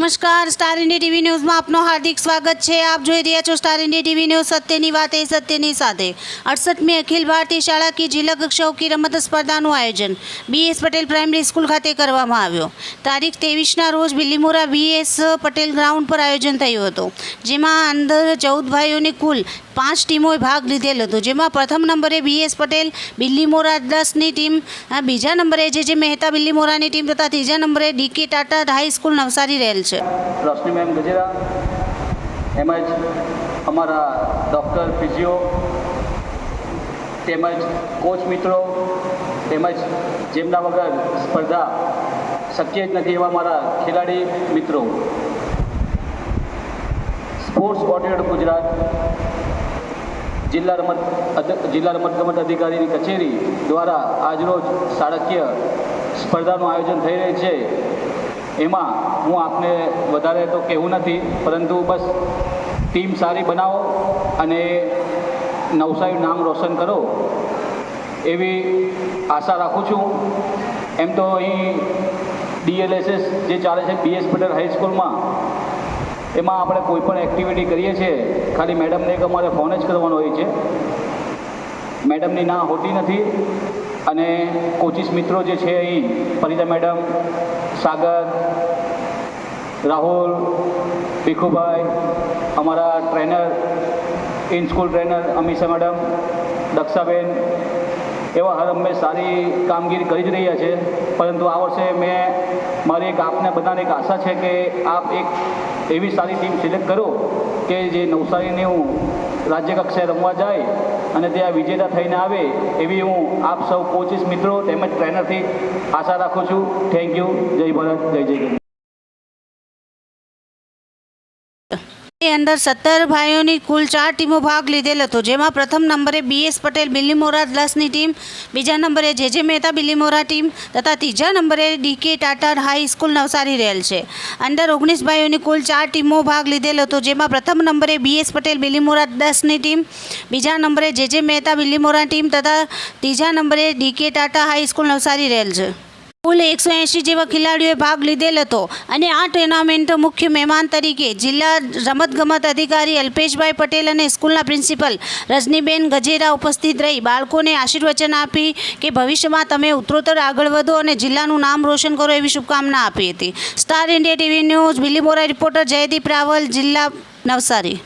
નમસ્કાર, star India TV ન્યૂઝમાં આપનું હાર્દિક સ્વાગત છે। આપ જોઈ રહ્યા છો સ્ટાર ઇન્ડિયા ટીવી ન્યૂઝ। સત્યની વાત એ સત્યની સાથે 68મી અખિલ ભારતીય શાળા કી જિલ્લા કક્ષાઓ की રમત સ્પર્ધાનું આયોજન BS પટેલ પ્રાઇમરી સ્કૂલ ખાતે કરવામાં આવ્યો। તારીખ 23ના રોજ બિલીમોરા BS પટેલ ગ્રાઉન્ડ પર આયોજન થયું હતું, જેમાં અંદર 14 ભાઈઓની કુલ 5 ટીમોએ ભાગ લીધેલ હતો, જેમાં પ્રથમ નંબરે BS પટેલ બિલીમોરા 10ની ટીમ, બીજા નંબરે જે મહેતા બિલીમોરાની ટીમ તથા ત્રીજા નંબરે DK Tata high school Navsari રહેલ છે। રોશની મેમ ગજેરા તેમજ અમારા ડૉક્ટર ફિઝિયો તેમજ કોચ મિત્રો તેમજ જેમના વગર સ્પર્ધા શક્ય જ નથી એવા મારા ખેલાડી મિત્રો, સ્પોર્ટ્સ ઓથોરિટી ગુજરાત જિલ્લા રમતગમત અધિકારીની કચેરી દ્વારા આજરોજ શાળાકીય સ્પર્ધાનું આયોજન થઈ રહ્યું છે। એમાં હું આપને વધારે તો કહેવું નથી, પરંતુ બસ ટીમ સારી બનાવો અને નવસારીનું નામ રોશન કરો એવી આશા રાખું છું। એમ તો અહીં DLSS જે ચાલે છે BS પટેલ હાઈસ્કૂલમાં, એમાં આપણે કોઈ પણ એક્ટિવિટી કરીએ છીએ ખાલી મેડમને એક અમારે ફોન જ કરવાનો હોય છે। મેડમની ના હોતી નથી અને કોચિસ મિત્રો જે છે અહીં પરિતા મેડમ, સાગર, રાહુલ, ભીખુભાઈ, અમારા trainer in school trainer Amisha madam, Dakshaben એવા હર હંમેશ સારી કામગીરી કરી જ રહ્યા છે। પરંતુ આ વર્ષે મારી આપને બધાને એક આશા છે કે આપ એક એવી સારી ટીમ સિલેક્ટ કરો કે જે નવસારીની હું રાજ્ય કક્ષાએ રમવા જાય અને ત્યાં વિજેતા થઈને આવે એવી હું આપ સૌ કોચિસ મિત્રો તેમજ ટ્રેનરથી આશા રાખું છું। Thank you. જય ભારત, જય જય ગણ। અંદર 17 ભાઈઓની કુલ 4 ટીમો ભાગ લીધેલ હતો, જેમાં પ્રથમ નંબરે BS પટેલ બિલીમોરા 10ની ટીમ, બીજા નંબરે JJ મહેતા બિલીમોરા ટીમ તથા ત્રીજા નંબરે DK Tata high school Navsari રહેલ છે। અંદર 19 ભાઈઓની કુલ 4 ટીમો ભાગ લીધેલ હતો, જેમાં પ્રથમ નંબરે BS પટેલ બિલીમોરા 10ની ટીમ, બીજા નંબરે JJ મહેતા બિલીમોરા ટીમ તથા ત્રીજા નંબરે DK Tata high school Navsari રહેલ છે। કુલ 180 જેવા ખેલાડીઓએ ભાગ લીધેલ હતો અને આ ટુર્નામેન્ટ મુખ્ય મહેમાન તરીકે જિલ્લા રમતગમત અધિકારી અલ્પેશભાઈ પટેલ અને સ્કૂલના પ્રિન્સિપલ રજનીબેન ગજેરા ઉપસ્થિત રહી બાળકોને આશીર્વચન આપી કે ભવિષ્યમાં તમે ઉત્તરોત્તર આગળ વધો અને જિલ્લાનું નામ રોશન કરો એવી શુભકામના આપી હતી। Star India TV News Bilimora reporter Jaydeep Raval, જિલ્લા નવસારી।